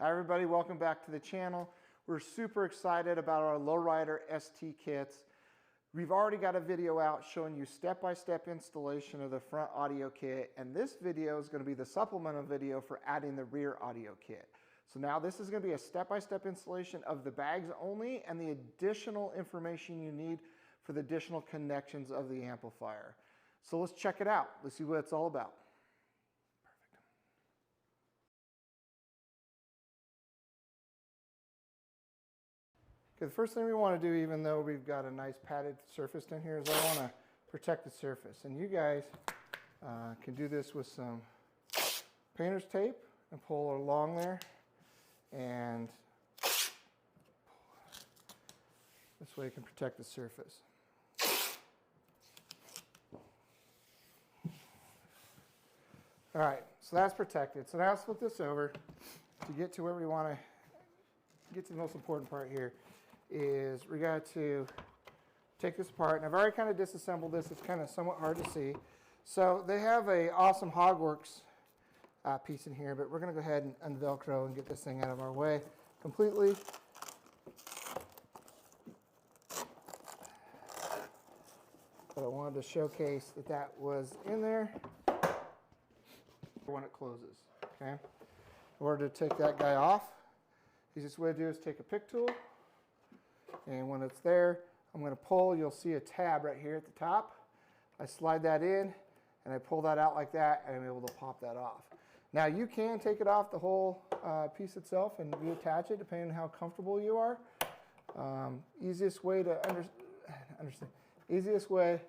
Hi everybody, welcome back to the channel. We're super excited about our Lowrider ST kits. We've already got a video out showing you step-by-step installation of the front audio kit, and this video is going to be the supplemental video for adding the rear audio kit. So now this is going to be a step-by-step installation of the bags only and the additional information you need for the additional connections of the amplifier. So let's check it out. Let's see what it's all about. Okay, the first thing we want to do, even though we've got a nice padded surface in here, is I want to protect the surface. And you guys can do this with some painter's tape and pull along there. And this way you can protect the surface. All right, so that's protected. So now let's flip this over to get to where we want to get to the most important part here. Is we got to take this apart, and I've already kind of disassembled this. It's kind of somewhat hard to see. So they have a awesome Hogworks piece in here, but we're going to go ahead and unvelcro and get this thing out of our way completely. But I wanted to showcase that that was in there when it closes. Okay. In order to take that guy off, the easiest way to do is take a pick tool. And when it's there, I'm going to pull. You'll see a tab right here at the top. I slide that in, and I pull that out like that, and I'm able to pop that off. Now, you can take it off the whole piece itself and reattach it, depending on how comfortable you are. Easiest way to easiest way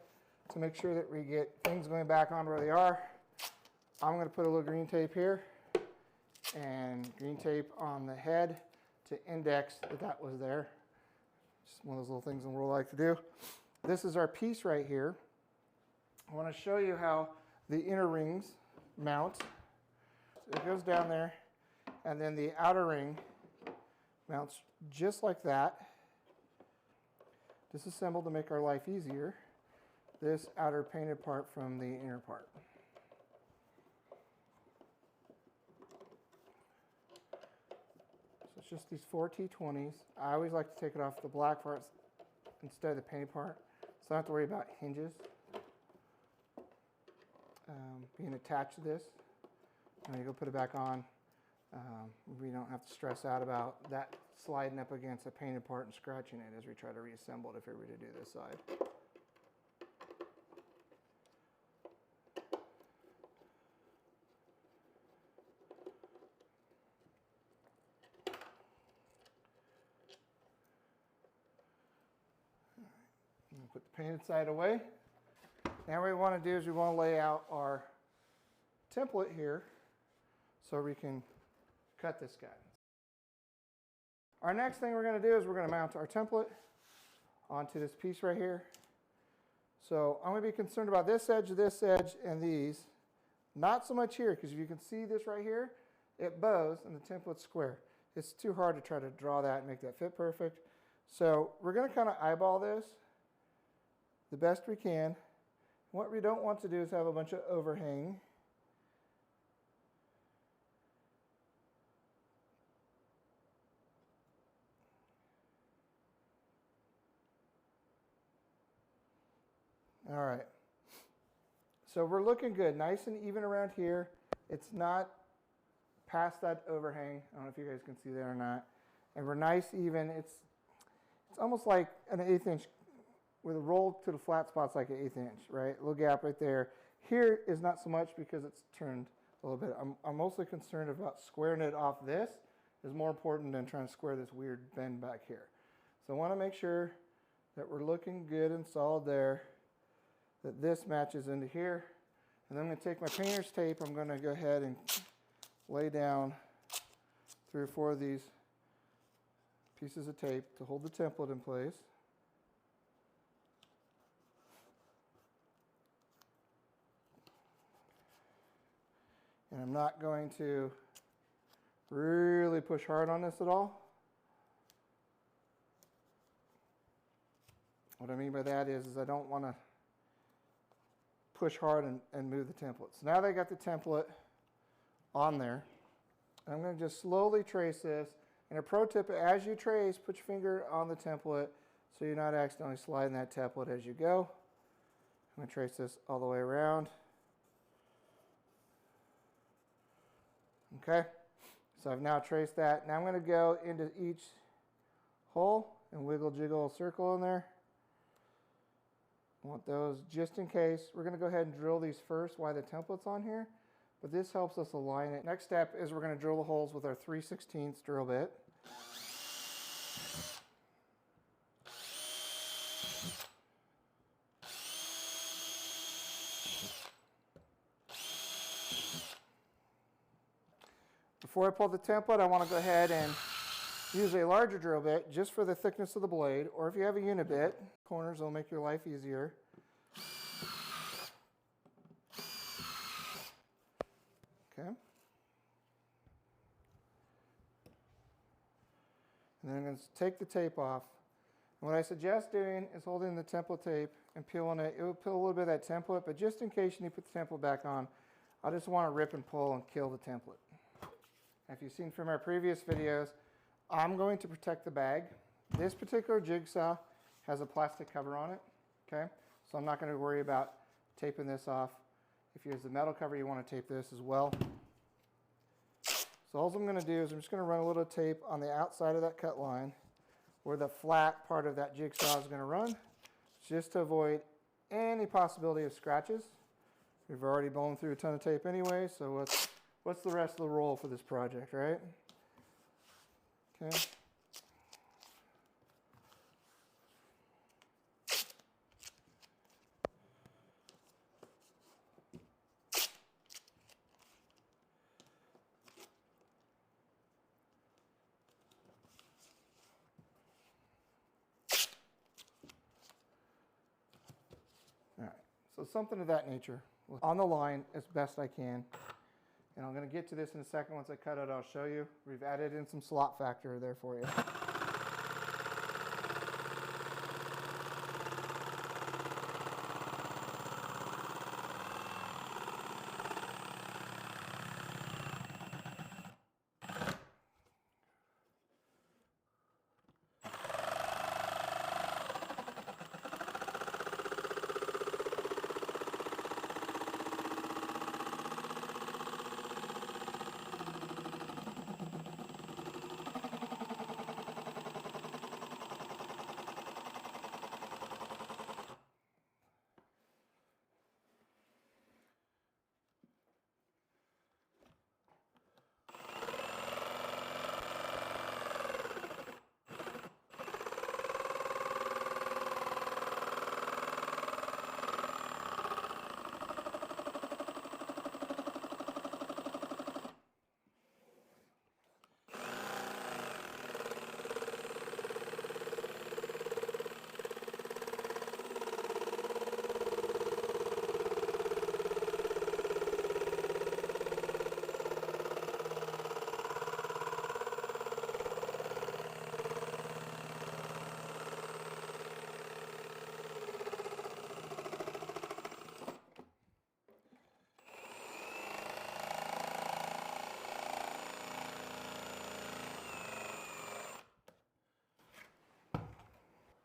to make sure that we get things going back on where they are, I'm going to put a little green tape here and green tape on the head to index that that was there. Just one of those little things in the world I like to do. This is our piece right here. I want to show you how the inner rings mount. So it goes down there, and then the outer ring mounts just like that. Disassembled to make our life easier. This outer painted part from the inner part. So it's just these 4 T20s. I always like to take it off the black parts instead of the painted part, so I don't have to worry about hinges being attached to this. And you go put it back on. We don't have to stress out about that sliding up against a painted part and scratching it as we try to reassemble it if we were to do this side. Put the painted side away. Now what we want to do is we want to lay out our template here so we can cut this guy. Our next thing we're going to do is we're going to mount our template onto this piece right here. So I'm going to be concerned about this edge, and these. Not so much here, because if you can see this right here, it bows and the template's square. It's too hard to try to draw that and make that fit perfect. So we're going to kind of eyeball this the best we can. What we don't want to do is have a bunch of overhang. All right. So we're looking good, nice and even around here. It's not past that overhang. I don't know if you guys can see that or not. And we're nice even. It's almost like an 1/8 inch. With a roll to the flat spot's like an 1/8 inch, right? A little gap right there. Here is not so much because it's turned a little bit. I'm mostly concerned about squaring it off. This is more important than trying to square this weird bend back here. So I want to make sure that we're looking good and solid there, that this matches into here. And then I'm going to take my painter's tape. I'm going to go ahead and lay down 3 or 4 of these pieces of tape to hold the template in place. And I'm not going to really push hard on this at all. What I mean by that is I don't want to push hard and move the template. So now they got the template on there. I'm going to just slowly trace this. And a pro tip, as you trace, put your finger on the template so you're not accidentally sliding that template as you go. I'm going to trace this all the way around. Okay, so I've now traced that. Now I'm going to go into each hole and wiggle jiggle a circle in there. I want those just in case. We're going to go ahead and drill these first while the template's on here, but this helps us align it. Next step is we're going to drill the holes with our 3/16 drill bit. Before I pull the template, I want to go ahead and use a larger drill bit just for the thickness of the blade, or if you have a unit bit, corners will make your life easier. Okay. And then I'm going to take the tape off. And what I suggest doing is holding the template tape and peeling it. It will peel a little bit of that template, but just in case you need to put the template back on, I just want to rip and pull and kill the template. If you've seen from our previous videos, I'm going to protect the bag. This particular jigsaw has a plastic cover on it, okay? So I'm not going to worry about taping this off. If you use the metal cover, you want to tape this as well. So all I'm going to do is I'm just going to run a little tape on the outside of that cut line where the flat part of that jigsaw is going to run, just to avoid any possibility of scratches. We've already blown through a ton of tape anyway, so what's the rest of the roll for this project, right? Okay. All right, so something of that nature on the line as best I can. And I'm going to get to this in a second. Once I cut it, I'll show you. We've added in some slot factor there for you.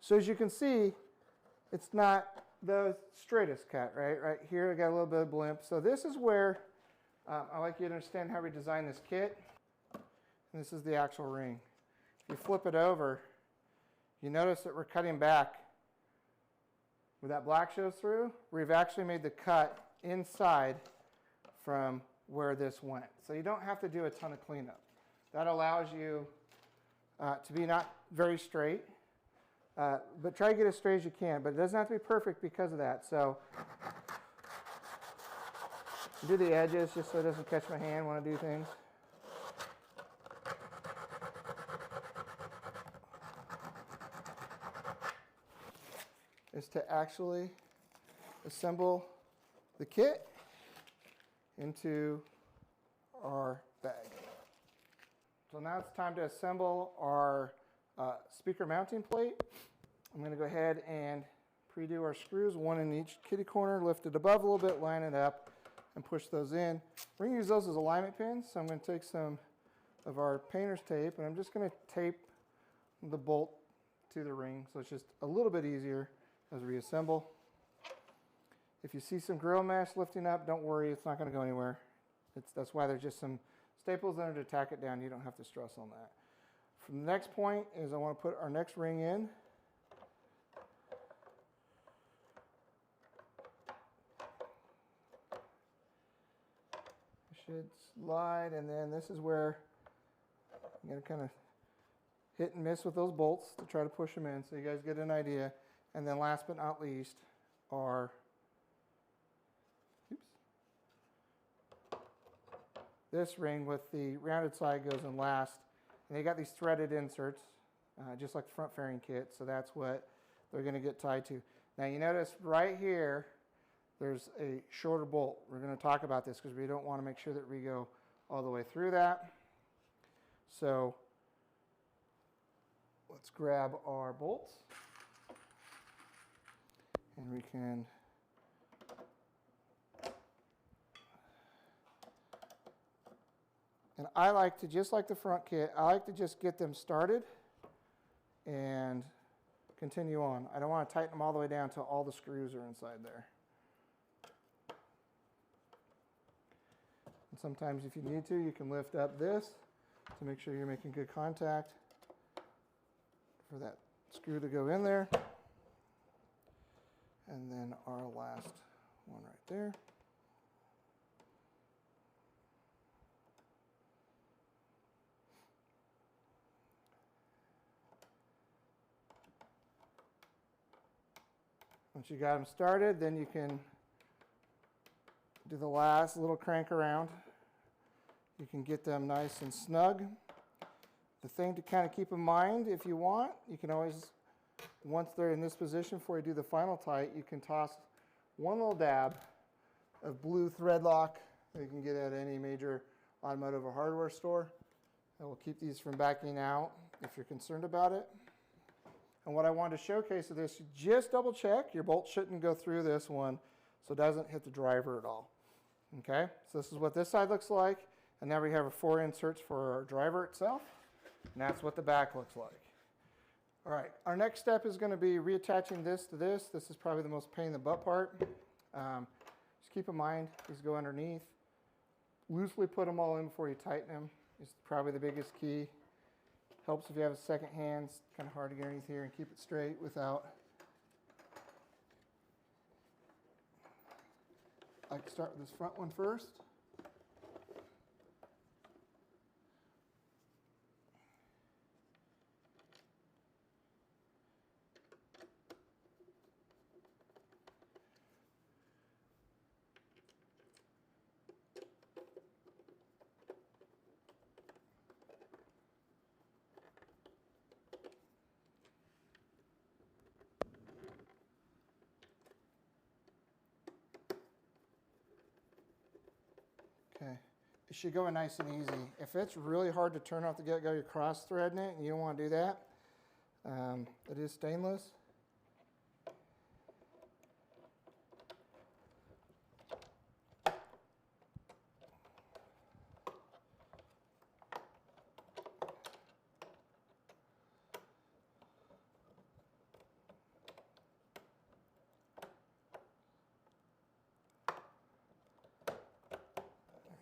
So as you can see, it's not the straightest cut, right? Right here, I got a little bit of blimp. So this is where I like you to understand how we designed this kit. And this is the actual ring. If you flip it over, you notice that we're cutting back where that black shows through. We've actually made the cut inside from where this went. So you don't have to do a ton of cleanup. That allows you to be not very straight. But try to get as straight as you can, but it doesn't have to be perfect because of that. So do the edges just so it doesn't catch my hand when I do things. Is to actually assemble the kit into our bag. So now it's time to assemble our speaker mounting plate. I'm going to go ahead and pre-do our screws, one in each kitty corner, lift it above a little bit, line it up, and push those in. We're going to use those as alignment pins, so I'm going to take some of our painter's tape, and I'm just going to tape the bolt to the ring so it's just a little bit easier as we reassemble. If you see some grill mesh lifting up, don't worry, it's not going to go anywhere. That's why there's just some staples there to tack it down. You don't have to stress on that. From the next point is I want to put our next ring in. Should slide, and then this is where I'm going to kind of hit and miss with those bolts to try to push them in so you guys get an idea. And then last but not least are this ring with the rounded side goes in last. And they got these threaded inserts, just like the front fairing kit, so that's what they're going to get tied to. Now you notice right here, there's a shorter bolt. We're going to talk about this because we don't want to make sure that we go all the way through that. So let's grab our bolts and we can and I like to, just like the front kit, I like to just get them started and continue on. I don't want to tighten them all the way down until all the screws are inside there. And sometimes if you need to, you can lift up this to make sure you're making good contact for that screw to go in there. And then our last one right there. Once you got them started, then you can do the last little crank around. You can get them nice and snug. The thing to kind of keep in mind, if you want, you can always, once they're in this position before you do the final tight, you can toss one little dab of blue thread lock that you can get at any major automotive or hardware store. That will keep these from backing out if you're concerned about it. And what I wanted to showcase of this, just double check your bolt shouldn't go through this one so it doesn't hit the driver at all. Okay, so this is what this side looks like, and now we have 4 inserts for our driver itself, and that's what the back looks like. All right, our next step is going to be reattaching this to this. This is probably the most pain in the butt part. Just keep in mind, these go underneath. Loosely put them all in before you tighten them is probably the biggest key. Helps if you have a second hand. It's kind of hard to get underneath here and keep it straight without. I can start with this front one first. Okay, it should go in nice and easy. If it's really hard to turn off the get-go, you're cross-threading it, and you don't want to do that. It is stainless.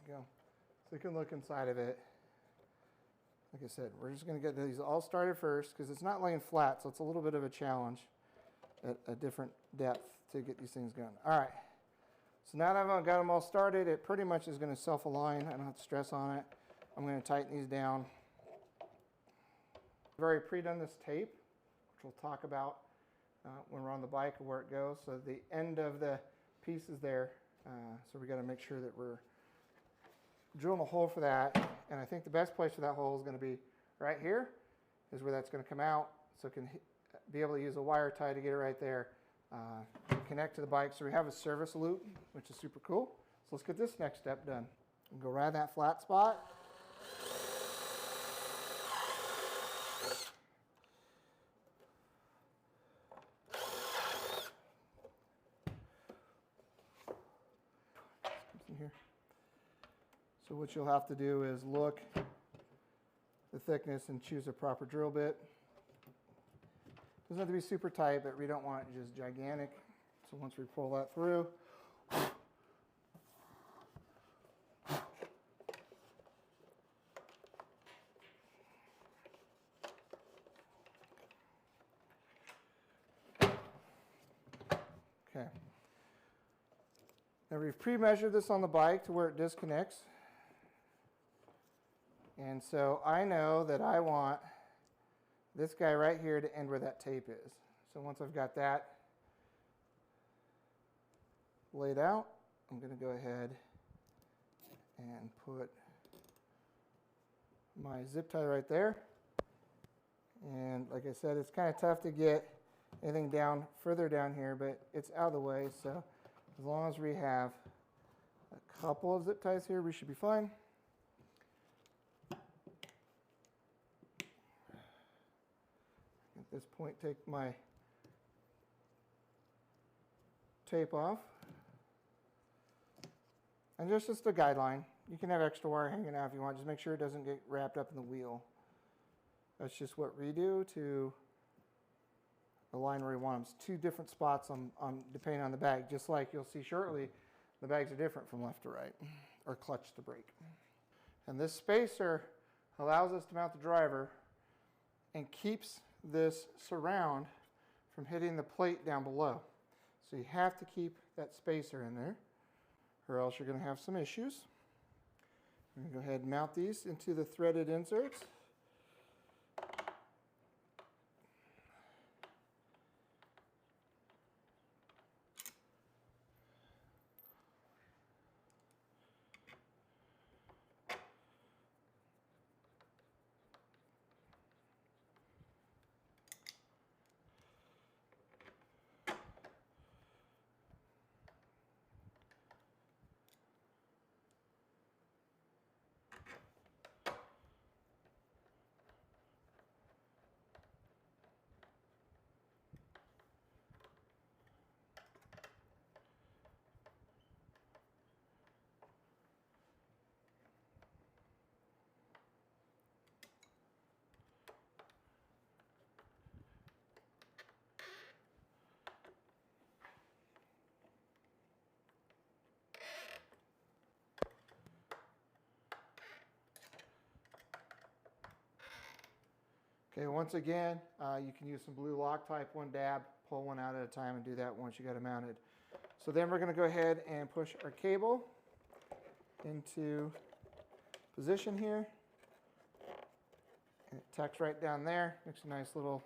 Go. So you can look inside of it. Like I said, we're just going to get these all started first because it's not laying flat, so it's a little bit of a challenge at a different depth to get these things going. All right, so now that I've got them all started, it pretty much is going to self-align. I don't have to stress on it. I'm going to tighten these down. I've already pre-done this tape, which we'll talk about when we're on the bike and where it goes. So the end of the piece is there, so we got to make sure that we're drilling a hole for that, and I think the best place for that hole is going to be right here, is where that's going to come out, so it can be able to use a wire tie to get it right there, connect to the bike. So we have a service loop, which is super cool. So let's get this next step done. We'll go right in that flat spot. So what you'll have to do is look the thickness and choose a proper drill bit. Doesn't have to be super tight, but we don't want it just gigantic. So once we pull that through, okay. Now we've pre-measured this on the bike to where it disconnects. And so I know that I want this guy right here to end where that tape is. So once I've got that laid out, I'm going to go ahead and put my zip tie right there. And like I said, it's kind of tough to get anything down further down here, but it's out of the way. So as long as we have a couple of zip ties here, we should be fine. At this point, take my tape off. And just a guideline. You can have extra wire hanging out if you want. Just make sure it doesn't get wrapped up in the wheel. That's just what we do to align where we want them. It's two different spots depending on the bag. Just like you'll see shortly, the bags are different from left to right, or clutch to brake. And this spacer allows us to mount the driver and keeps this surround from hitting the plate down below. So you have to keep that spacer in there, or else you're going to have some issues. I'm going to go ahead and mount these into the threaded inserts. Okay, once again, you can use some blue Loctite, one dab, pull one out at a time and do that once you got it mounted. So then we're going to go ahead and push our cable into position here. And it tucks right down there, makes a nice little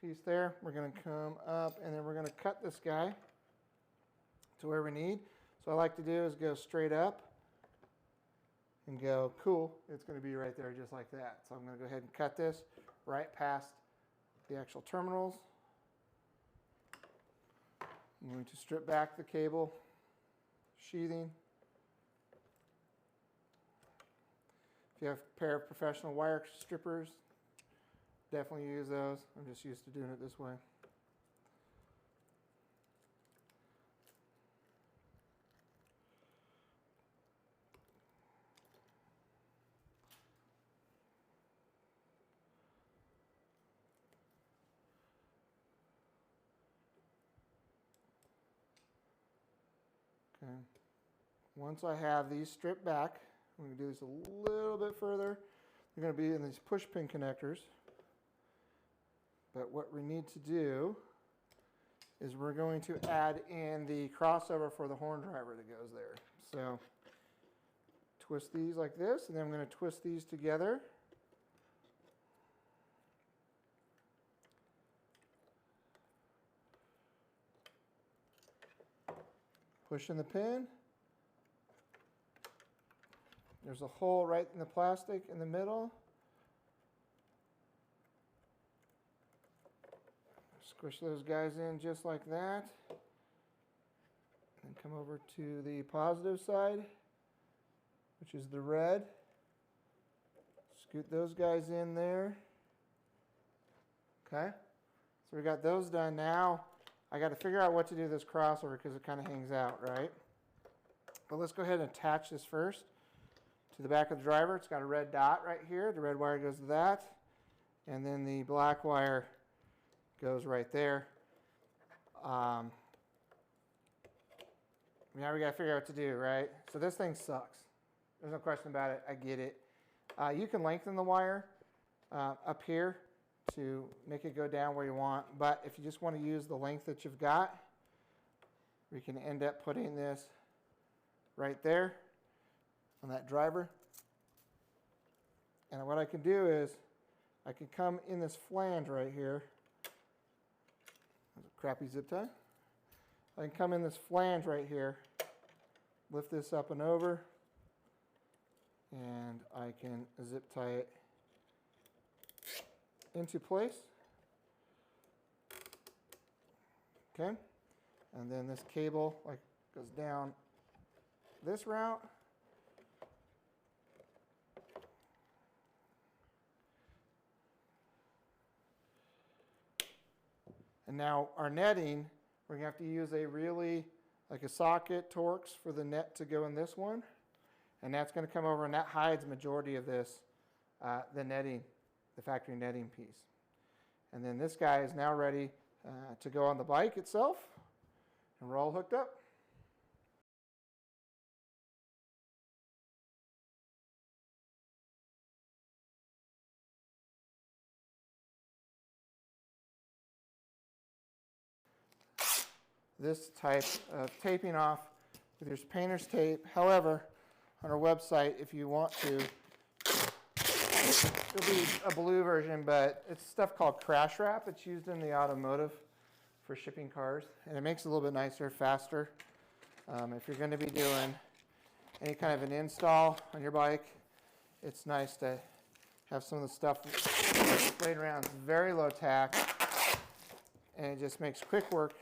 piece there. We're going to come up and then we're going to cut this guy to where we need. So what I like to do is go straight up and go, cool, it's going to be right there just like that. So I'm going to go ahead and cut this right past the actual terminals. I'm going to strip back the cable sheathing. If you have a pair of professional wire strippers, definitely use those. I'm just used to doing it this way. Okay. Once I have these stripped back, I'm going to do this a little bit further. They're going to be in these push pin connectors. But what we need to do is we're going to add in the crossover for the horn driver that goes there. So twist these like this, and then I'm going to twist these together. Push in the pin. There's a hole right in the plastic in the middle. Squish those guys in just like that. And come over to the positive side, which is the red. Scoot those guys in there. Okay, so we got those done. Now I got to figure out what to do with this crossover because it kind of hangs out, right? But let's go ahead and attach this first to the back of the driver. It's got a red dot right here. The red wire goes to that. And then the black wire goes right there. Now we got to figure out what to do, right? So this thing sucks. There's no question about it. I get it. You can lengthen the wire up here to make it go down where you want. But if you just want to use the length that you've got, we can end up putting this right there on that driver. And what I can do is I can come in this flange right here. That's a crappy zip tie. I can come in this flange right here, lift this up and over, and I can zip tie it into place. Okay, and then this cable like goes down this route. And now our netting, we're gonna have to use like a socket Torx for the net to go in this one. And that's gonna come over, and that hides the majority of this, the netting, the factory netting piece. And then this guy is now ready to go on the bike itself, and we're all hooked up. This type of taping off with your painter's tape. However, on our website, if you want to, it'll be a blue version, but it's stuff called crash wrap. It's used in the automotive for shipping cars, and it makes it a little bit nicer, faster. If you're going to be doing any kind of an install on your bike, it's nice to have some of the stuff laid around. It's very low tack, and it just makes quick work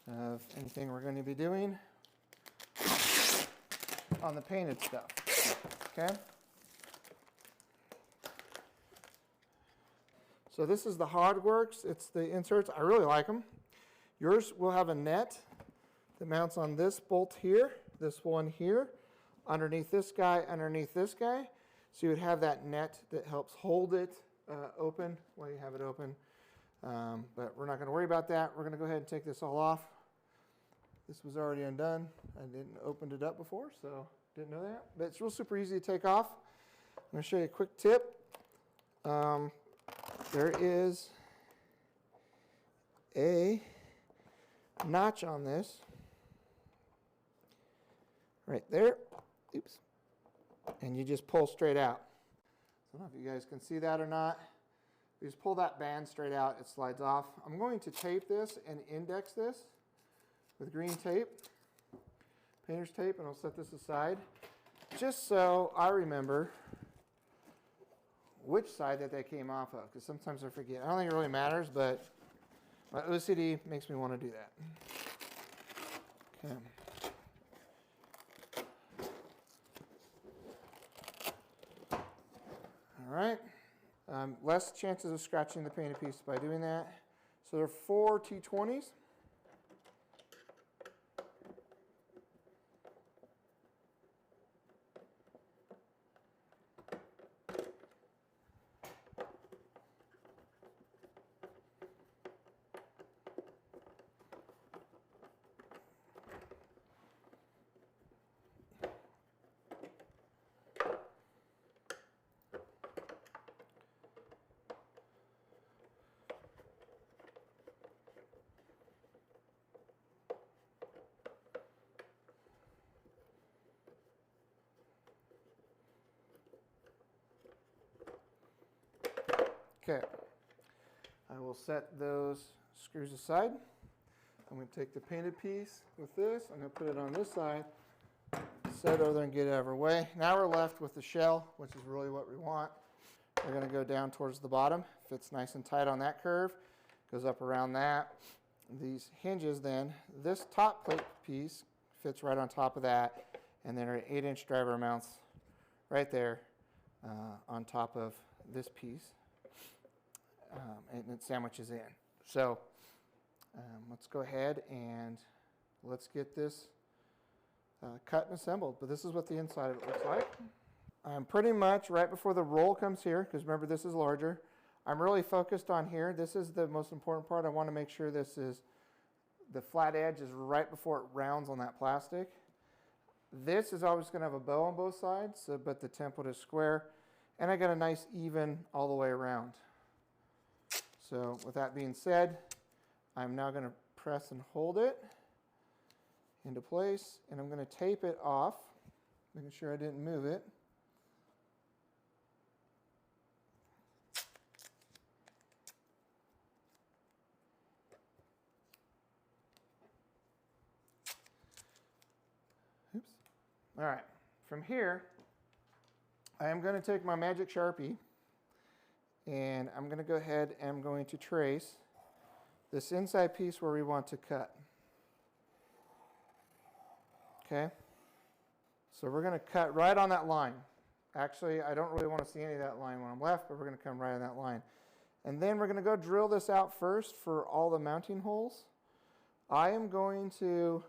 of anything we're going to be doing on the painted stuff. Okay? So this is the Hardworks. It's the inserts. I really like them. Yours will have a net that mounts on this bolt here, this one here, underneath this guy, underneath this guy. So you would have that net that helps hold it open while you have it open. But we're not going to worry about that. We're going to go ahead and take this all off. This was already undone. I didn't open it up before, so didn't know that. But it's real super easy to take off. I'm going to show you a quick tip. There is a notch on this right there. Oops. And you just pull straight out. I don't know if you guys can see that or not. You just pull that band straight out, it slides off. I'm going to tape this and index this with green tape, painter's tape, and I'll set this aside just so I remember which side that they came off of, because sometimes I forget. I don't think it really matters, but my OCD makes me want to do that. Okay. All right. Less chances of scratching the painted piece by doing that. So there are 4 T20s. Okay, I will set those screws aside. I'm going to take the painted piece with this. I'm going to put it on this side, set it over there and get it out of our way. Now we're left with the shell, which is really what we want. We're going to go down towards the bottom. Fits nice and tight on that curve. Goes up around that. These hinges then, this top plate piece fits right on top of that. And then our 8-inch driver mounts right there on top of this piece. And it sandwiches in. So let's go ahead and let's get this cut and assembled. But this is what the inside of it looks like. I'm pretty much right before the roll comes here, because remember this is larger. I'm really focused on here. This is the most important part. I want to make sure this is, the flat edge is right before it rounds on that plastic. This is always going to have a bow on both sides, so, but the template is square. And I got a nice even all the way around. So with that being said, I'm now going to press and hold it into place, and I'm going to tape it off, making sure I didn't move it. Oops. All right, from here, I am going to take my Magic Sharpie, and I'm going to go ahead and I'm going to trace this inside piece where we want to cut. Okay, so we're going to cut right on that line. Actually, I don't really want to see any of that line when I'm left, but we're going to come right on that line. And then we're going to go drill this out first for all the mounting holes. I am going to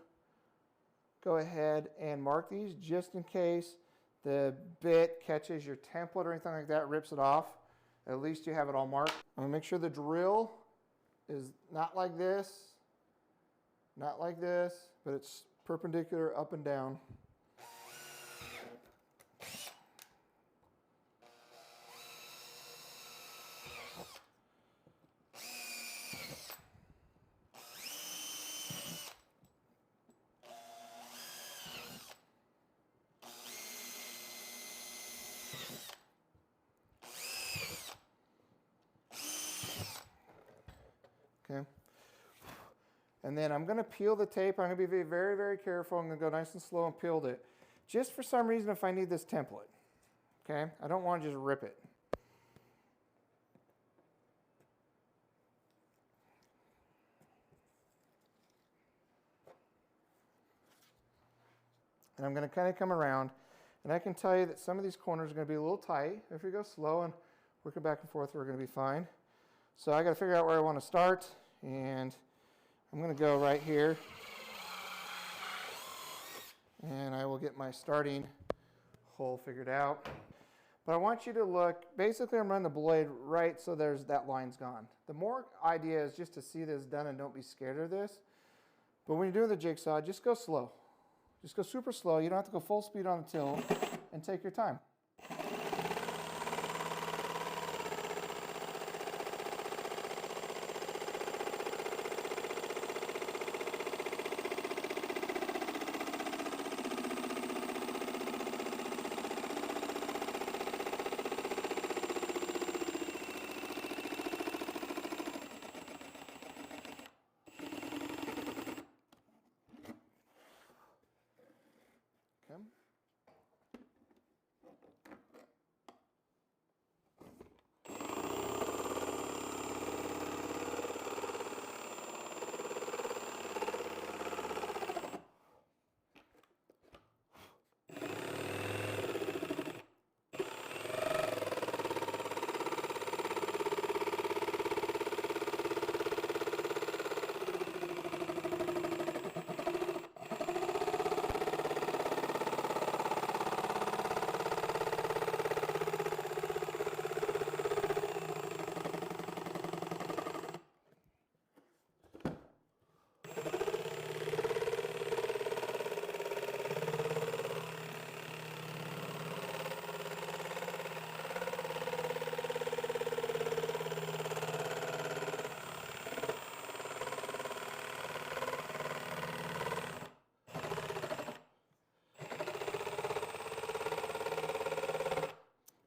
go ahead and mark these just in case the bit catches your template or anything like that, rips it off. At least you have it all marked. I'm going to make sure the drill is not like this, but it's perpendicular up and down. Okay. And then I'm going to peel the tape. I'm going to be very, very careful. I'm going to go nice and slow and peel it. Just for some reason, if I need this template. Okay? I don't want to just rip it. And I'm going to kind of come around. And I can tell you that some of these corners are going to be a little tight. If we go slow and work it back and forth, we're going to be fine. So I got to figure out where I want to start, and I'm going to go right here, and I will get my starting hole figured out. But I want you to look, basically I'm running the blade right so that line's gone. The more idea is just to see this done and don't be scared of this. But when you're doing the jigsaw, just go slow. Just go super slow. You don't have to go full speed on the till, and take your time.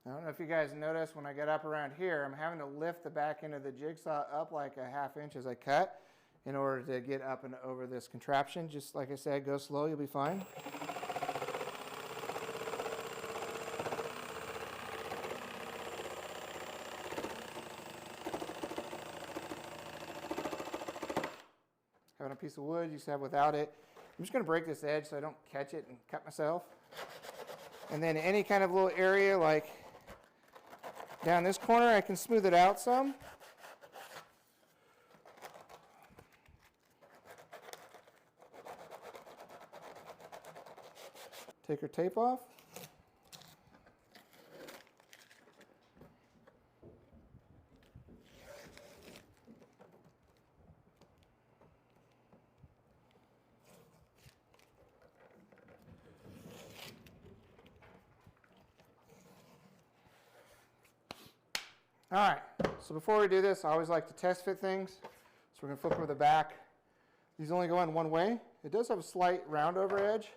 I don't know if you guys notice when I get up around here, I'm having to lift the back end of the jigsaw up like a ½ inch as I cut in order to get up and over this contraption. Just like I said, go slow, you'll be fine. Having a piece of wood, you used to have without it. I'm just going to break this edge so I don't catch it and cut myself. And then any kind of little area like down this corner, I can smooth it out some. Take your tape off. All right, so before we do this, I always like to test fit things. So we're gonna flip over the back. These only go in one way. It does have a slight round over edge,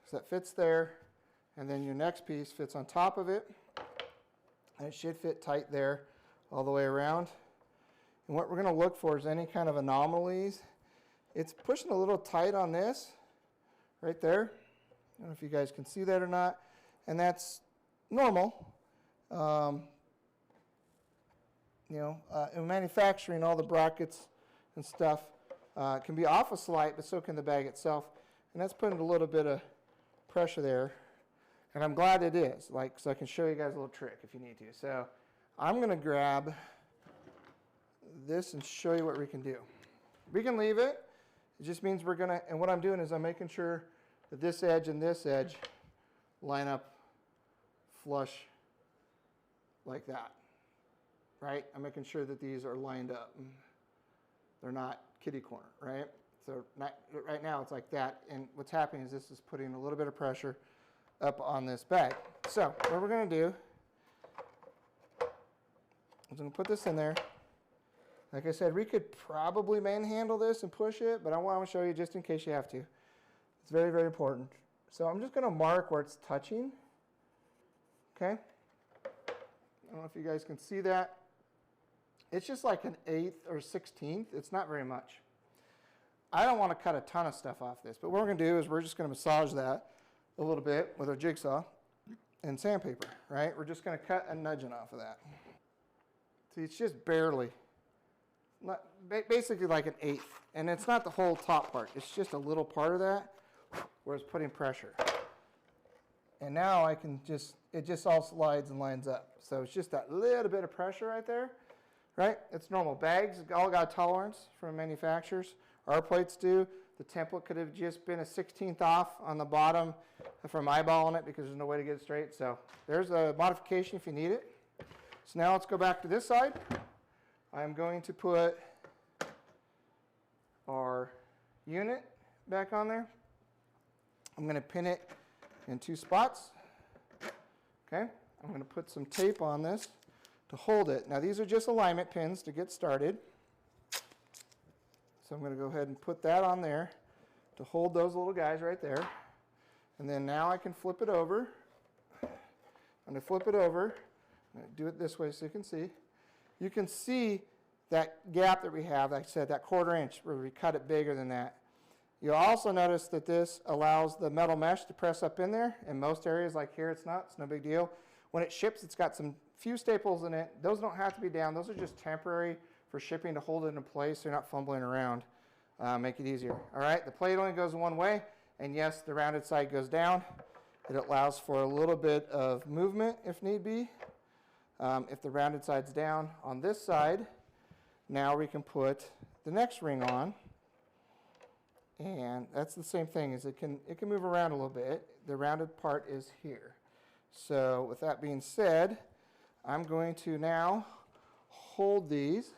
so that fits there. And then your next piece fits on top of it. And it should fit tight there all the way around. And what we're gonna look for is any kind of anomalies. It's pushing a little tight on this, right there. I don't know if you guys can see that or not. And that's normal. In manufacturing, all the brackets and stuff can be off a slight, but so can the bag itself. And that's putting a little bit of pressure there. And I'm glad it is, so I can show you guys a little trick if you need to. So I'm going to grab this and show you what we can do. We can leave it. It just means we're going to, and what I'm doing is I'm making sure that this edge and this edge line up flush like that. Right? I'm making sure that these are lined up. They're not kitty corner, right? So right now it's like that, and what's happening is this is putting a little bit of pressure up on this bag. So what we're going to do is I'm going to put this in there. Like I said, we could probably manhandle this and push it, but I want to show you just in case you have to. It's very, very important. So I'm just going to mark where it's touching. Okay? I don't know if you guys can see that. It's just like an 1/8 or 16th. It's not very much. I don't want to cut a ton of stuff off this, but what we're going to do is we're just going to massage that a little bit with our jigsaw and sandpaper, right? We're just going to cut a nudging off of that. See, it's just barely, basically like an 1/8. And it's not the whole top part. It's just a little part of that where it's putting pressure. And now I can it just all slides and lines up. So it's just that little bit of pressure right there. Right? It's normal. Bags all got tolerance from manufacturers. Our plates do. The template could have just been a 16th off on the bottom from eyeballing it because there's no way to get it straight. So there's a modification if you need it. So now let's go back to this side. I'm going to put our unit back on there. I'm going to pin it in 2 spots. Okay? I'm going to put some tape on this to hold it. Now these are just alignment pins to get started. So I'm going to go ahead and put that on there to hold those little guys right there. And then now I can flip it over. I'm going to flip it over. I'm going to do it this way so you can see. You can see that gap that we have, like I said, that 1/4 inch where we cut it bigger than that. You'll also notice that this allows the metal mesh to press up in there. In most areas, like here, it's no big deal. When it ships, it's got some few staples in it. Those don't have to be down. Those are just temporary for shipping to hold it in place so you're not fumbling around. Make it easier. All right, the plate only goes one way, and yes, the rounded side goes down. It allows for a little bit of movement if need be. If the rounded side's down on this side, now we can put the next ring on. And that's the same thing, is it can move around a little bit. The rounded part is here. So with that being said, I'm going to now hold these,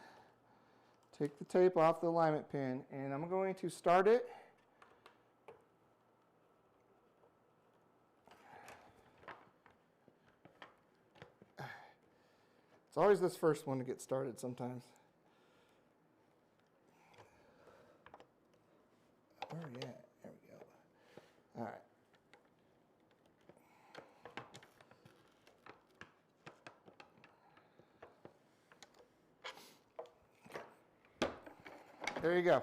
take the tape off the alignment pin, and I'm going to start it. It's always this first one to get started sometimes. Where are you at? There we go. All right. There you go.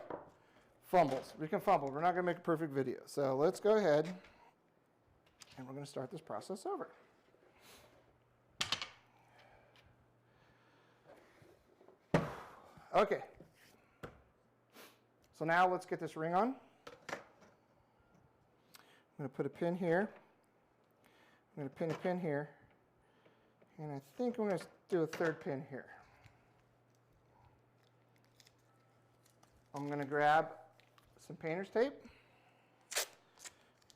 Fumbles. We can fumble. We're not going to make a perfect video. So let's go ahead and we're going to start this process over. Okay. So now let's get this ring on. I'm going to put a pin here. I'm going to pin a pin here. And I think I'm going to do a 3rd pin here. I'm going to grab some painter's tape.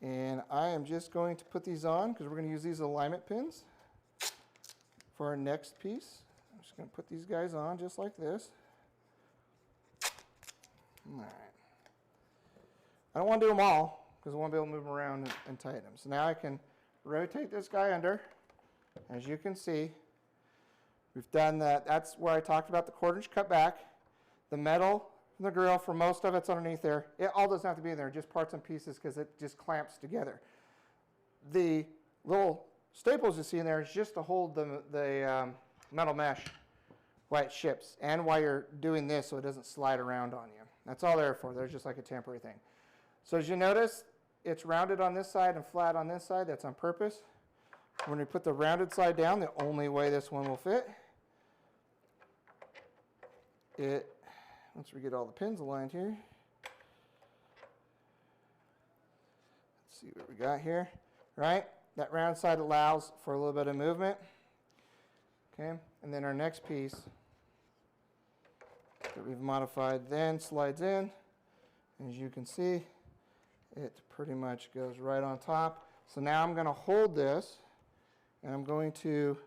And I am just going to put these on because we're going to use these alignment pins for our next piece. I'm just going to put these guys on just like this. All right. I don't want to do them all because I want to be able to move them around and tighten them. So now I can rotate this guy under, as you can see, We've done that. That's where I talked about the 1/4 inch cut back. The metal and the grill, for most of it's underneath there. It all doesn't have to be in there, just parts and pieces because it just clamps together. The little staples you see in there is just to hold the metal mesh while it ships and while you're doing this so it doesn't slide around on you. That's all they're for. They're just like a temporary thing. So as you notice, it's rounded on this side and flat on this side. That's on purpose. When we put the rounded side down, the only way this one will fit, once we get all the pins aligned here, let's see what we got here, right? That round side allows for a little bit of movement, okay? And then our next piece that we've modified then slides in. As you can see, it pretty much goes right on top. So now I'm going to hold this, and I'm going to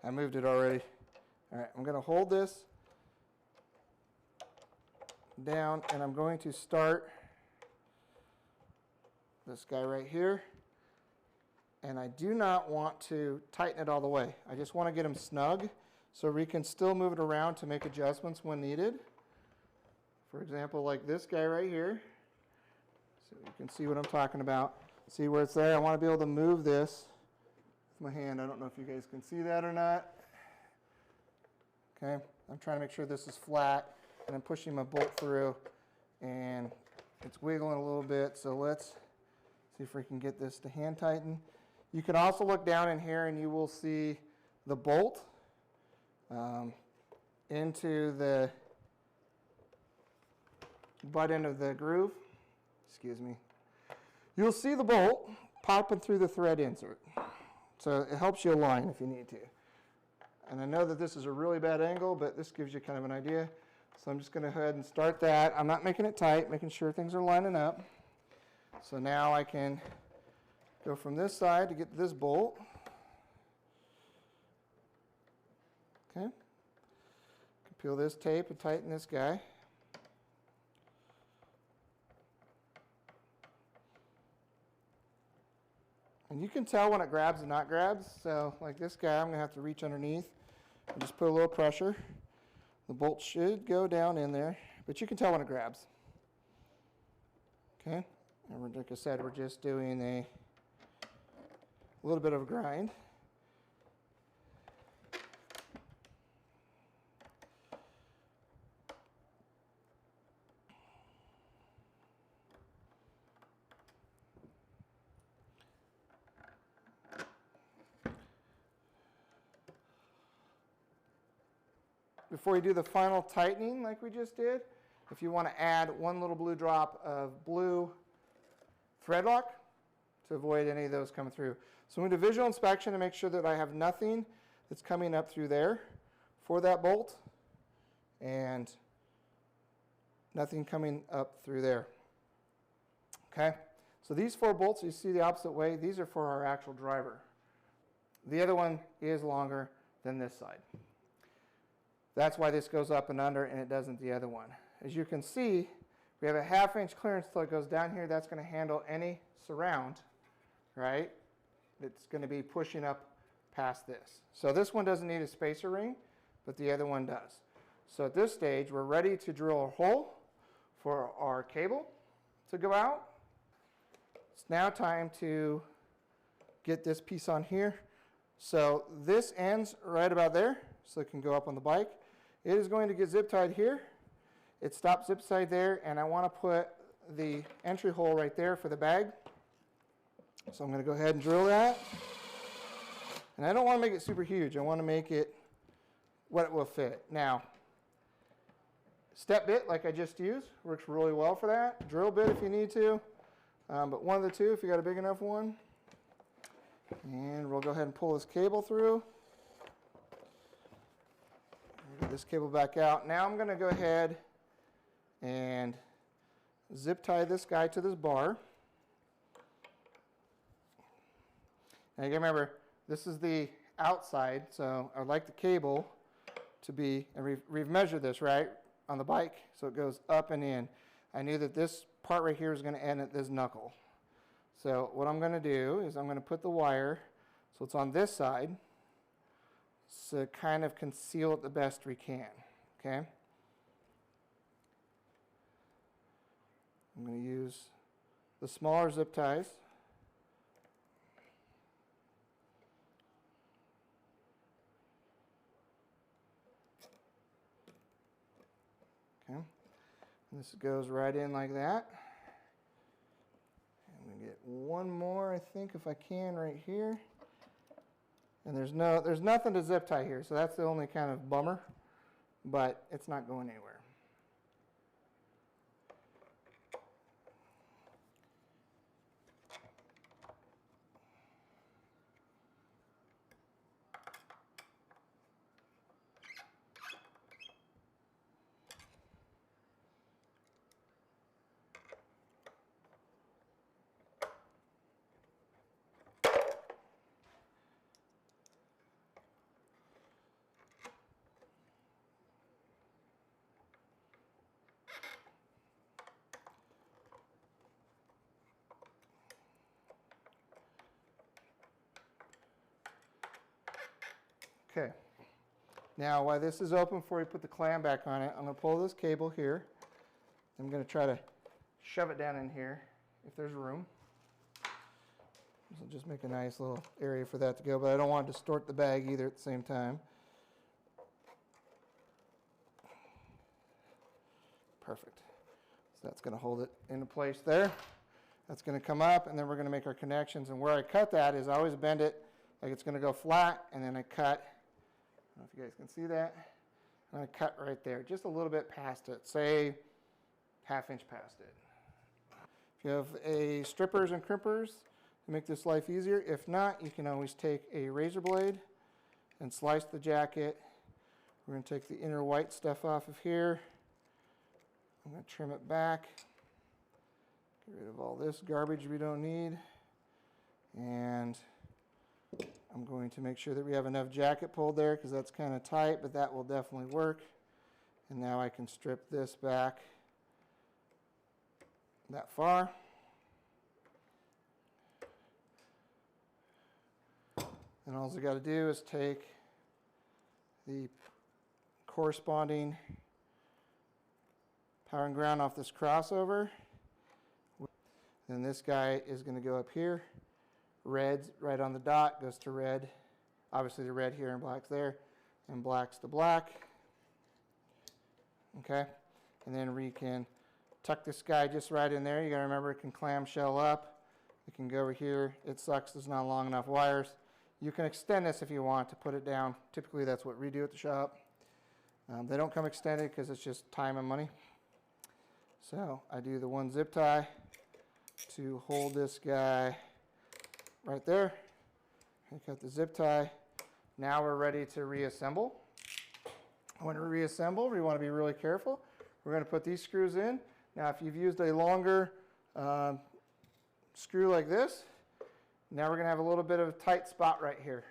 I moved it already. All right, I'm going to hold this down, and I'm going to start this guy right here. And I do not want to tighten it all the way. I just want to get him snug so we can still move it around to make adjustments when needed. For example, like this guy right here. So you can see what I'm talking about. See where it's there? I want to be able to move this with my hand. I don't know if you guys can see that or not. Okay, I'm trying to make sure this is flat, and I'm pushing my bolt through, and it's wiggling a little bit. So let's see if we can get this to hand tighten. You can also look down in here, and you will see the bolt into the butt end of the groove. Excuse me. You'll see the bolt popping through the thread insert. So it helps you align if you need to. And I know that this is a really bad angle, but this gives you kind of an idea. So I'm just going to go ahead and start that. I'm not making it tight, making sure things are lining up. So now I can go from this side to get this bolt. Okay. Peel this tape and tighten this guy. And you can tell when it grabs and not grabs. So like this guy, I'm going to have to reach underneath and just put a little pressure. The bolt should go down in there, but you can tell when it grabs. Okay, and like I said, we're just doing a little bit of a grind. Before you do the final tightening like we just did, if you want to add one little blue drop of blue thread lock to avoid any of those coming through. So I'm going to do visual inspection to make sure that I have nothing that's coming up through there for that bolt and nothing coming up through there. Okay, so these 4 bolts, you see the opposite way, these are for our actual driver. The other one is longer than this side. That's why this goes up and under and it doesn't the other one. As you can see, we have a 1/2 inch clearance till it goes down here. That's going to handle any surround, right? It's going to be pushing up past this. So this one doesn't need a spacer ring, but the other one does. So at this stage, we're ready to drill a hole for our cable to go out. It's now time to get this piece on here. So this ends right about there, so it can go up on the bike. It is going to get zip tied here. It stops zip tied there, and I want to put the entry hole right there for the bag. So I'm going to go ahead and drill that. And I don't want to make it super huge. I want to make it what it will fit. Now, step bit like I just used works really well for that. Drill bit if you need to, but one of the two if you got a big enough one. And we'll go ahead and pull this cable through. Get this cable back out. Now I'm going to go ahead and zip tie this guy to this bar. Now you got to remember, this is the outside, so I'd like the cable to be, and we've measured this, right, on the bike, so it goes up and in. I knew that this part right here is going to end at this knuckle. So what I'm going to do is I'm going to put the wire so it's on this side to kind of conceal it the best we can. Okay? I'm going to use the smaller zip ties. Okay. And this goes right in like that. I'm going to get one more, I think, if I can, right here. And there's nothing to zip tie here, so that's the only kind of bummer, but it's not going anywhere. Okay, now while this is open before we put the clam back on it, I'm going to pull this cable here. I'm going to try to shove it down in here if there's room. This will just make a nice little area for that to go, but I don't want to distort the bag either at the same time. Perfect. So that's going to hold it into place there. That's going to come up, and then we're going to make our connections. And where I cut that is I always bend it like it's going to go flat, and then I cut. I don't know if you guys can see that. I'm going to cut right there, just a little bit past it, say ½ inch past it. If you have a strippers and crimpers to make this life easier, if not, you can always take a razor blade and slice the jacket. We're going to take the inner white stuff off of here. I'm going to trim it back. Get rid of all this garbage we don't need. And I'm going to make sure that we have enough jacket pulled there because that's kind of tight, but that will definitely work. And now I can strip this back that far. And all I got to do is take the corresponding power and ground off this crossover. Then this guy is going to go up here. Red's right on the dot, goes to red. Obviously the red here and black's there, and black's to black. Okay, and then we can tuck this guy just right in there. You gotta remember it can clamshell up. It can go over here. It sucks, there's not long enough wires. You can extend this if you want to put it down. Typically that's what we do at the shop. They don't come extended because it's just time and money. So I do the one zip tie to hold this guy right there. I cut the zip tie. Now we're ready to reassemble. When we reassemble, we want to be really careful. We're going to put these screws in. Now if you've used a longer screw like this, now we're going to have a little bit of a tight spot right here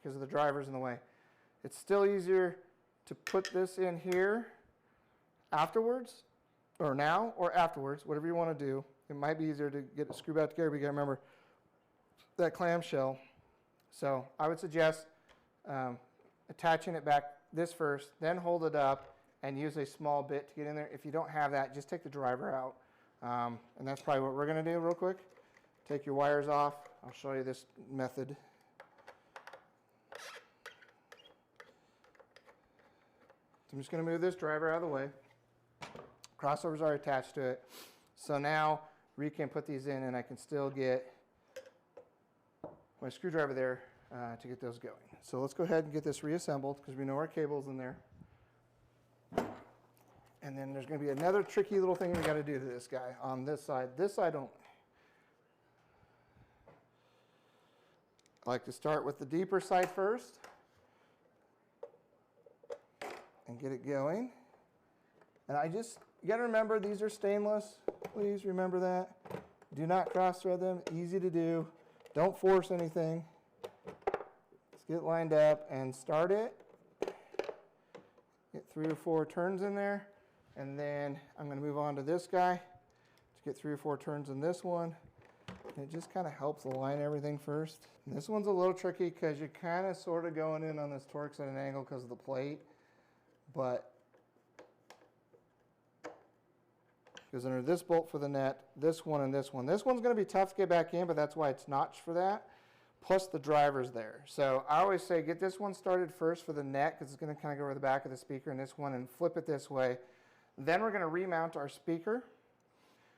because of the drivers in the way. It's still easier to put this in here afterwards, or now or afterwards, whatever you want to do. It might be easier to get it screwed back together, but you got to remember that clamshell. So I would suggest attaching it back this first, then hold it up and use a small bit to get in there. If you don't have that, just take the driver out. And that's probably what we're going to do real quick. Take your wires off. I'll show you this method. So I'm just going to move this driver out of the way. Crossovers are attached to it. So now we can put these in and I can still get my screwdriver there to get those going. So let's go ahead and get this reassembled because we know our cable's in there. And then there's going to be another tricky little thing we got to do to this guy on this side. This side only. I like to start with the deeper side first and get it going. And you got to remember these are stainless. Please remember that. Do not cross thread them. Easy to do. Don't force anything. Let's get it lined up and start it. Get 3 or 4 turns in there. And then I'm going to move on to this guy to get 3 or 4 turns in this one. It just kind of helps align everything first. And this one's a little tricky because you're kind of sort of going in on this Torx at an angle because of the plate, but goes under this bolt for the net, this one and this one. This one's going to be tough to get back in, but that's why it's notched for that. Plus the driver's there. So I always say get this one started first for the net because it's going to kind of go over the back of the speaker, and this one, and flip it this way. Then we're going to remount our speaker.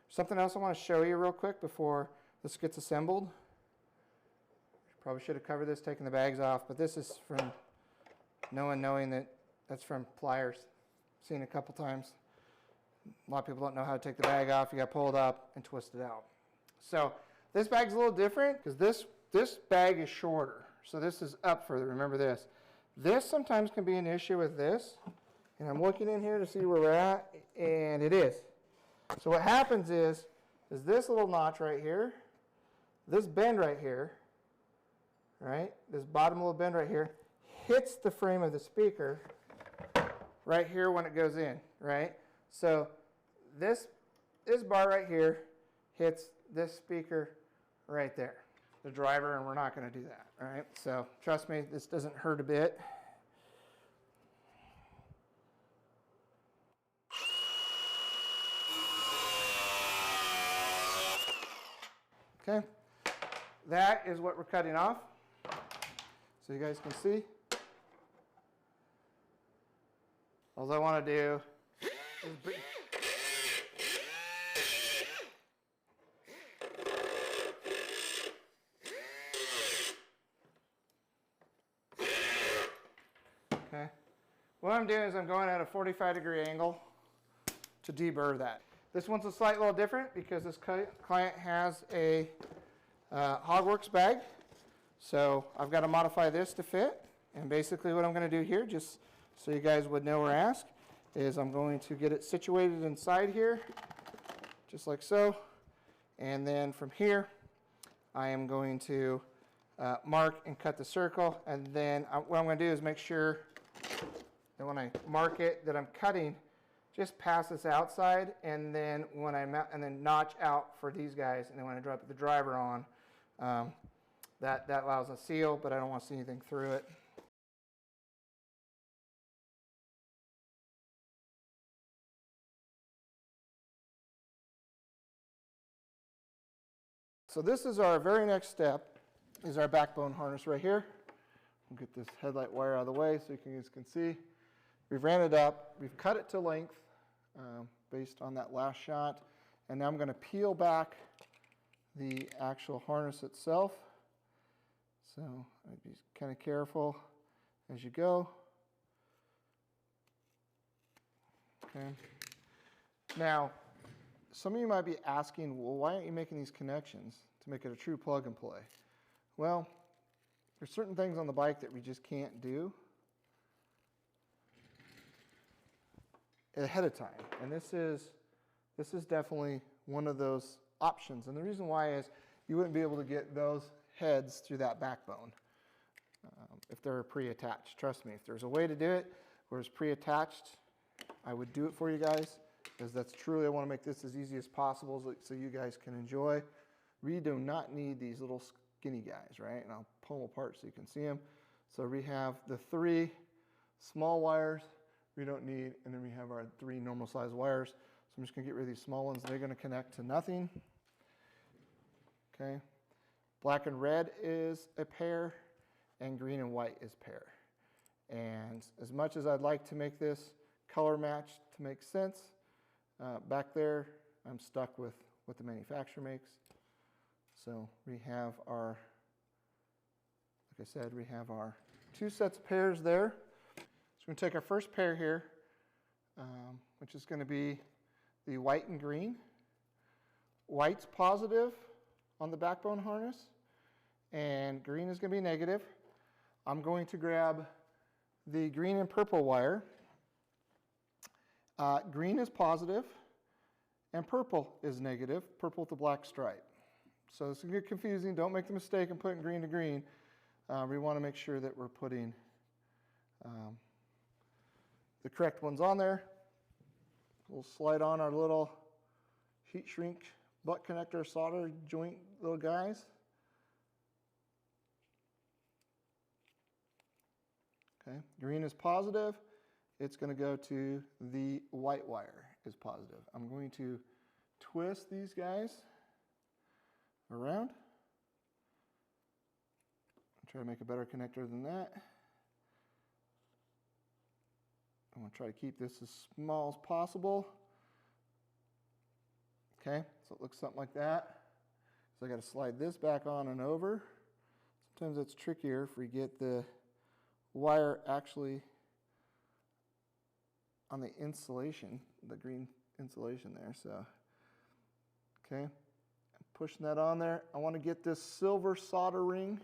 Something else I want to show you real quick before this gets assembled. Probably should have covered this, taken the bags off, but this is from knowing that that's from pliers. Seen it a couple times. A lot of people don't know how to take the bag off. You got to pull it up and twist it out. So this bag's a little different because this bag is shorter. So this is up further. Remember this. This sometimes can be an issue with this. And I'm looking in here to see where we're at, and it is. So what happens is this little notch right here, this bend right here, right, this bottom little bend right here, hits the frame of the speaker right here when it goes in, right? So this bar right here hits this speaker right there, the driver, and we're not going to do that, all right? So trust me, this doesn't hurt a bit. Okay, that is what we're cutting off, so you guys can see. All I want to do is bring... Okay, what I'm doing is I'm going at a 45-degree angle to deburr that. This one's a slight little different because this client has a Hogworks bag. So I've got to modify this to fit. And basically what I'm going to do here, just so you guys would know or ask, is I'm going to get it situated inside here, just like so. And then from here, I am going to mark and cut the circle. And then what I'm going to do is make sure that when I mark it that I'm cutting just past this outside, and then when then notch out for these guys, and then when I drop the driver on, that allows a seal, but I don't want to see anything through it. So this is our very next step, is our backbone harness right here. We'll get this headlight wire out of the way so you guys can see. We've ran it up, we've cut it to length based on that last shot, and now I'm going to peel back the actual harness itself. So I'd be kind of careful as you go. Okay. Now, some of you might be asking, well, why aren't you making these connections to make it a true plug and play? Well, there's certain things on the bike that we just can't do ahead of time, and this is definitely one of those options. And the reason why is you wouldn't be able to get those heads through that backbone if they're pre-attached. Trust me, if there's a way to do it where it's pre-attached, I would do it for you guys, because that's truly, I want to make this as easy as possible so you guys can enjoy. We do not need these little skinny guys, right? And I'll pull them apart so you can see them. So we have the 3 small wires we don't need, and then we have our 3 normal size wires. So I'm just going to get rid of these small ones. They're going to connect to nothing. Okay. Black and red is a pair, and green and white is pair. And as much as I'd like to make this color matched to make sense, back there I'm stuck with what the manufacturer makes. So we have our, like I said, we have our 2 sets of pairs there. So we're going to take our first pair here, which is going to be the white and green. White's positive on the backbone harness, and green is going to be negative. I'm going to grab the green and purple wire. Green is positive, and purple is negative, purple with the black stripe. So this is going to get confusing. Don't make the mistake of putting green to green. We want to make sure that we're putting the correct ones on there. We'll slide on our little heat shrink butt connector solder joint little guys. Okay, green is positive. It's going to go to the white wire is positive. I'm going to twist these guys around. Try to make a better connector than that. I'm going to try to keep this as small as possible. Okay, so it looks something like that. So I got to slide this back on and over. Sometimes it's trickier if we get the wire actually on the insulation, the green insulation there. So, okay, I'm pushing that on there. I want to get this silver solder ring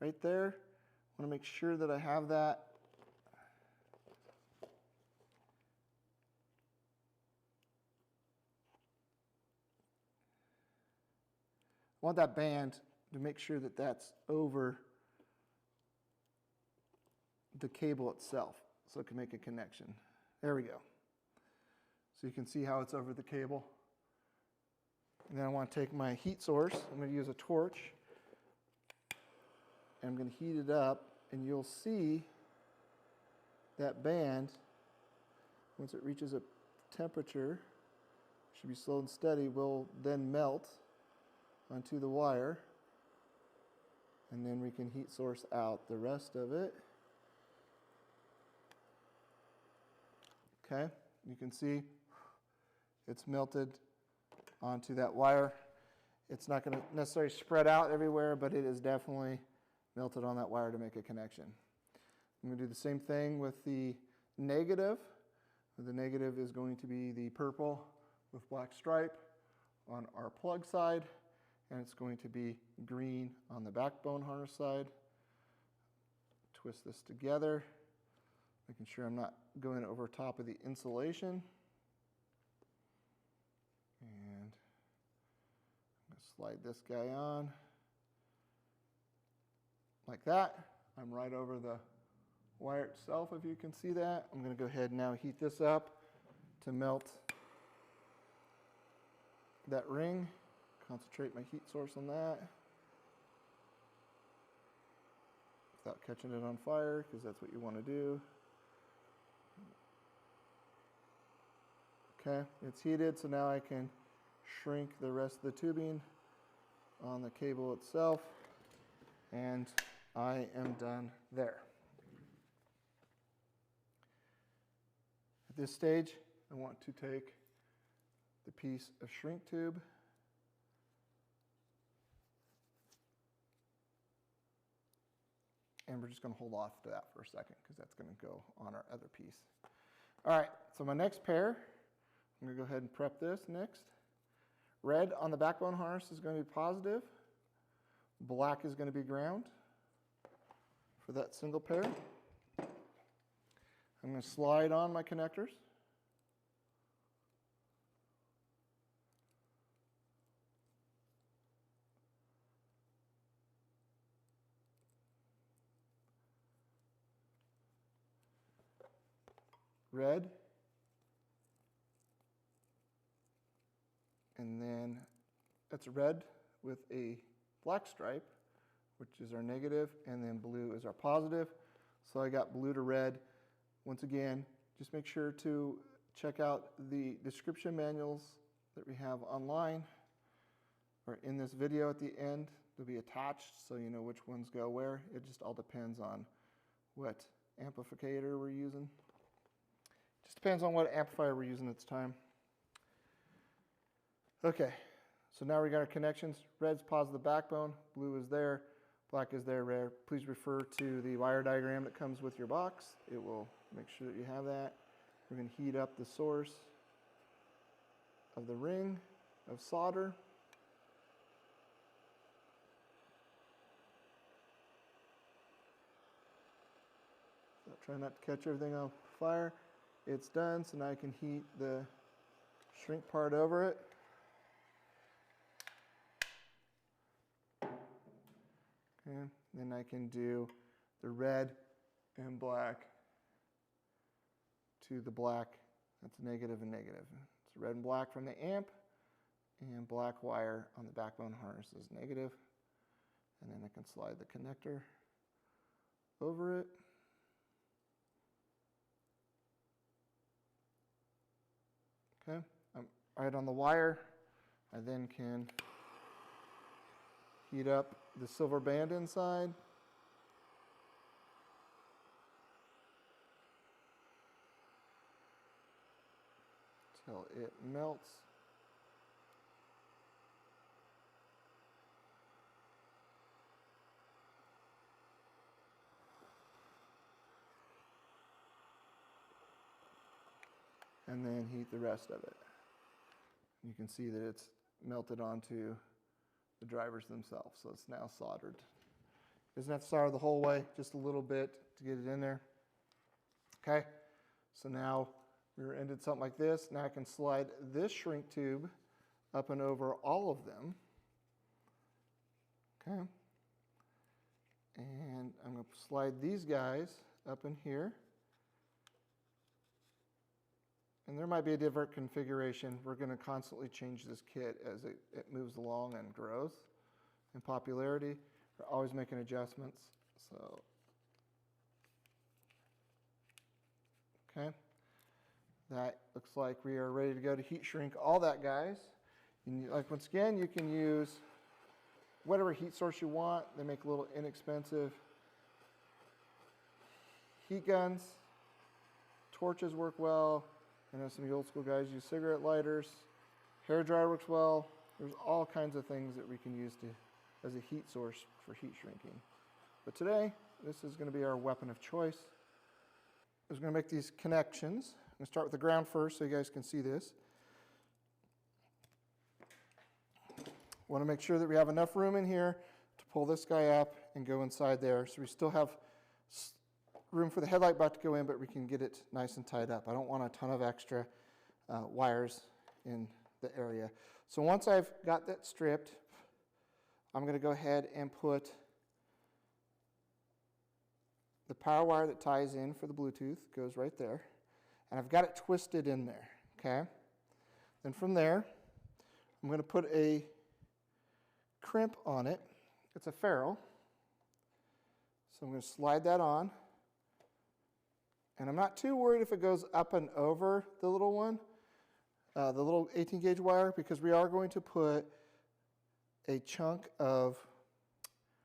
right there. I want to make sure that I have that. I want that band to make sure that that's over the cable itself so it can make a connection. There we go. So you can see how it's over the cable. And then I want to take my heat source. I'm going to use a torch. And I'm going to heat it up, and you'll see that band, once it reaches a temperature, should be slow and steady, will then melt onto the wire, and then we can heat source out the rest of it. Okay, you can see it's melted onto that wire. It's not going to necessarily spread out everywhere, but it is definitely melted on that wire to make a connection. I'm going to do the same thing with the negative. The negative is going to be the purple with black stripe on our plug side, and it's going to be green on the backbone harness side. Twist this together, making sure I'm not going over top of the insulation. And I'm going to slide this guy on like that. I'm right over the wire itself, if you can see that. I'm going to go ahead and now heat this up to melt that ring. Concentrate my heat source on that without catching it on fire, because that's what you want to do. Okay, it's heated, so now I can shrink the rest of the tubing on the cable itself, and I am done there. At this stage, I want to take the piece of shrink tube and we're just going to hold off to that for a second because that's going to go on our other piece. All right, so my next pair, I'm going to go ahead and prep this next. Red on the backbone harness is going to be positive. Black is going to be ground for that single pair. I'm going to slide on my connectors. Red, and then that's red with a black stripe, which is our negative, and then blue is our positive. So I got blue to red. Once again, just make sure to check out the description manuals that we have online or in this video at the end. They'll be attached so you know which ones go where. It just all depends on what amplifier we're using. Just depends on what amplifier we're using at the time. Okay, so now we got our connections. Red's positive backbone, blue is there, black is there, red. Please refer to the wire diagram that comes with your box. It will make sure that you have that. We're going to heat up the source of the ring of solder. So try not to catch everything on fire. It's done, so now I can heat the shrink part over it. Okay, then I can do the red and black to the black. That's negative and negative. It's red and black from the amp and black wire on the backbone harness is negative. And then I can slide the connector over it. Okay, I'm right on the wire. I then can heat up the silver band inside. Till it melts. And then heat the rest of it. You can see that it's melted onto the drivers themselves, so it's now soldered. Doesn't have to solder the whole way, just a little bit to get it in there. Okay, so now rear ended something like this. Now I can slide this shrink tube up and over all of them. Okay, and I'm going to slide these guys up in here. And there might be a different configuration. We're going to constantly change this kit as it moves along and grows in popularity. We're always making adjustments. So, okay. That looks like we are ready to go to heat shrink all that, guys. Like, once again, you can use whatever heat source you want. They make little inexpensive heat guns. Torches work well. I know some of the old school guys use cigarette lighters. Hair dryer works well. There's all kinds of things that we can use as a heat source for heat shrinking. But today, this is going to be our weapon of choice. I'm going to make these connections. I'm going to start with the ground first so you guys can see this. Want to make sure that we have enough room in here to pull this guy up and go inside there. So we still have room for the headlight butt to go in, but we can get it nice and tied up. I don't want a ton of extra wires in the area. So once I've got that stripped, I'm going to go ahead and put the power wire that ties in for the Bluetooth, goes right there. And I've got it twisted in there, okay? Then from there, I'm going to put a crimp on it. It's a ferrule. So I'm going to slide that on. And I'm not too worried if it goes up and over the little one, the little 18 gauge wire, because we are going to put a chunk of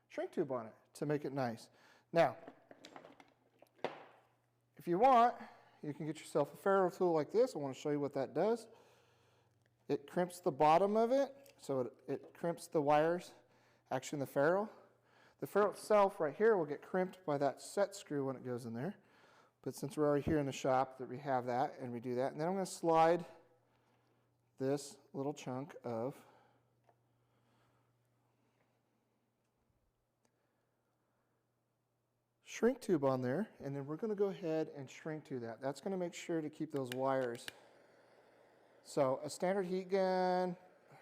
shrink tube on it to make it nice. Now, if you want, you can get yourself a ferrule tool like this. I want to show you what that does. It crimps the bottom of it, so it crimps the wires, actually in the ferrule. The ferrule itself right here will get crimped by that set screw when it goes in there. But since we're already here in the shop, that we have that, and we do that. And then I'm going to slide this little chunk of shrink tube on there, and then we're going to go ahead and shrink to that. That's going to make sure to keep those wires. So a standard heat gun,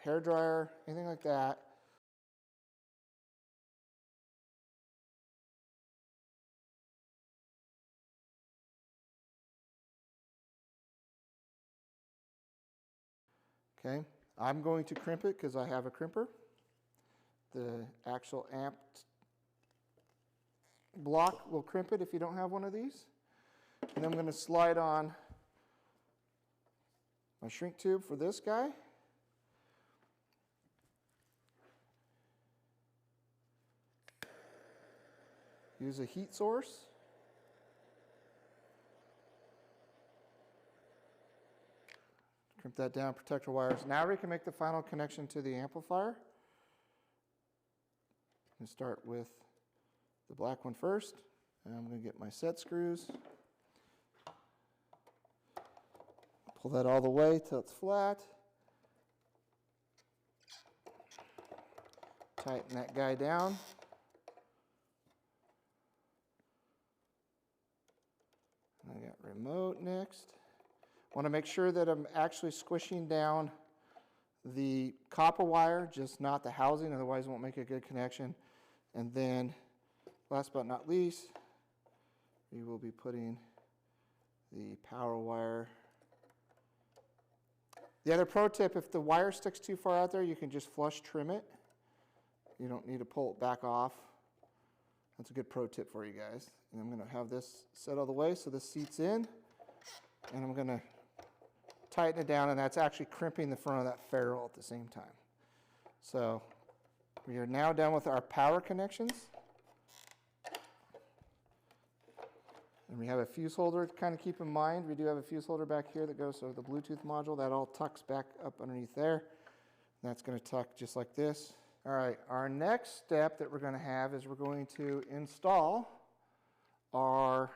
hair dryer, anything like that. Okay, I'm going to crimp it because I have a crimper. The actual amp block will crimp it if you don't have one of these. And I'm going to slide on my shrink tube for this guy. Use a heat source. Crimp that down, protect our wires. Now we can make the final connection to the amplifier. I'm going to start with the black one first, and I'm going to get my set screws. Pull that all the way till it's flat. Tighten that guy down. I got remote next. Want to make sure that I'm actually squishing down the copper wire, just not the housing, otherwise it won't make a good connection. And then, last but not least, we will be putting the power wire The other pro tip, if the wire sticks too far out there, you can just flush trim it. You don't need to pull it back off. That's a good pro tip for you guys. And I'm going to have this set all the way so this seats in. And I'm going to tighten it down, and that's actually crimping the front of that ferrule at the same time. So we are now done with our power connections. And we have a fuse holder to kind of keep in mind. We do have a fuse holder back here that goes over the Bluetooth module. That all tucks back up underneath there. And that's going to tuck just like this. All right, our next step that we're going to have is we're going to install our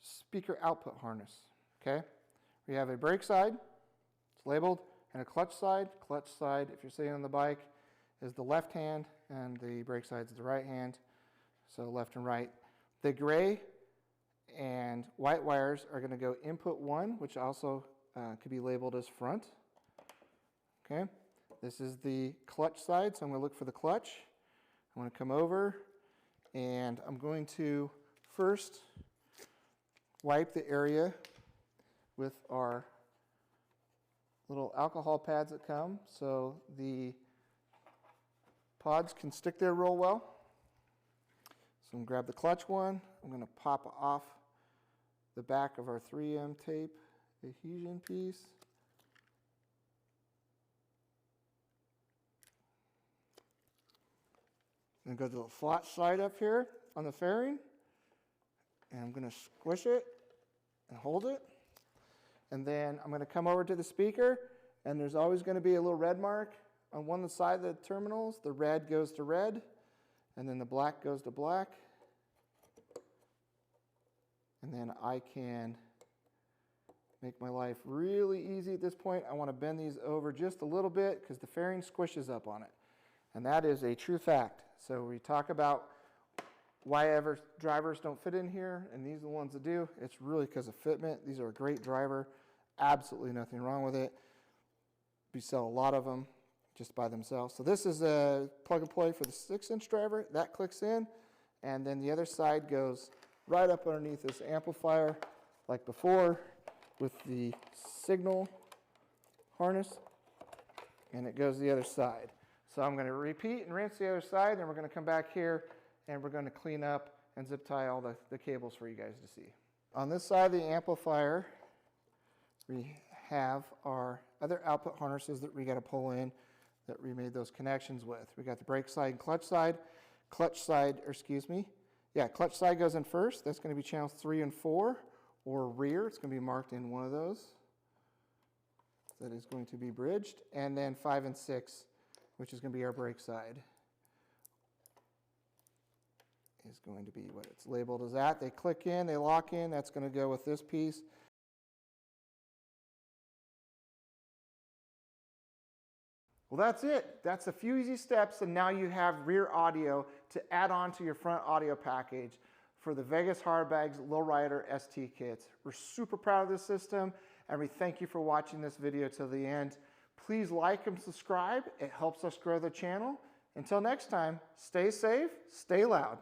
speaker output harness, okay? We have a brake side, it's labeled, and a clutch side. Clutch side, if you're sitting on the bike, is the left hand, and the brake side is the right hand, so left and right. The gray and white wires are going to go input 1, which also could be labeled as front, okay? This is the clutch side, so I'm going to look for the clutch. I'm going to come over, and I'm going to first wipe the area with our little alcohol pads that come so the pods can stick there real well. So I'm going to grab the clutch one. I'm going to pop off the back of our 3M tape adhesion piece. And go to the flat side up here on the fairing, and I'm going to squish it and hold it. And then I'm going to come over to the speaker, and there's always going to be a little red mark on one side of the terminals. The red goes to red, and then the black goes to black. And then I can make my life really easy at this point. I want to bend these over just a little bit because the fairing squishes up on it. And that is a true fact. So we talk about why ever drivers don't fit in here, and these are the ones that do. It's really because of fitment. These are a great driver. Absolutely nothing wrong with it. We sell a lot of them just by themselves. So this is a plug and play for the 6-inch driver. That clicks in, and then the other side goes right up underneath this amplifier like before with the signal harness, and it goes the other side. So I'm going to repeat and rinse the other side, and we're going to come back here and we're going to clean up and zip tie all the cables for you guys to see. On this side of the amplifier, we have our other output harnesses that we got to pull in that we made those connections with. We got the brake side and clutch side. Clutch side goes in first. That's going to be channels 3 and 4, or rear. It's going to be marked in one of those. That is going to be bridged. And then 5 and 6, which is going to be our brake side, is going to be what it's labeled as that. They click in, they lock in. That's going to go with this piece. Well, that's it. That's a few easy steps, and now you have rear audio to add on to your front audio package for the Vegas Hardbags Lowrider ST kits. We're super proud of this system, and we thank you for watching this video till the end. Please like and subscribe. It helps us grow the channel. Until next time, stay safe, stay loud.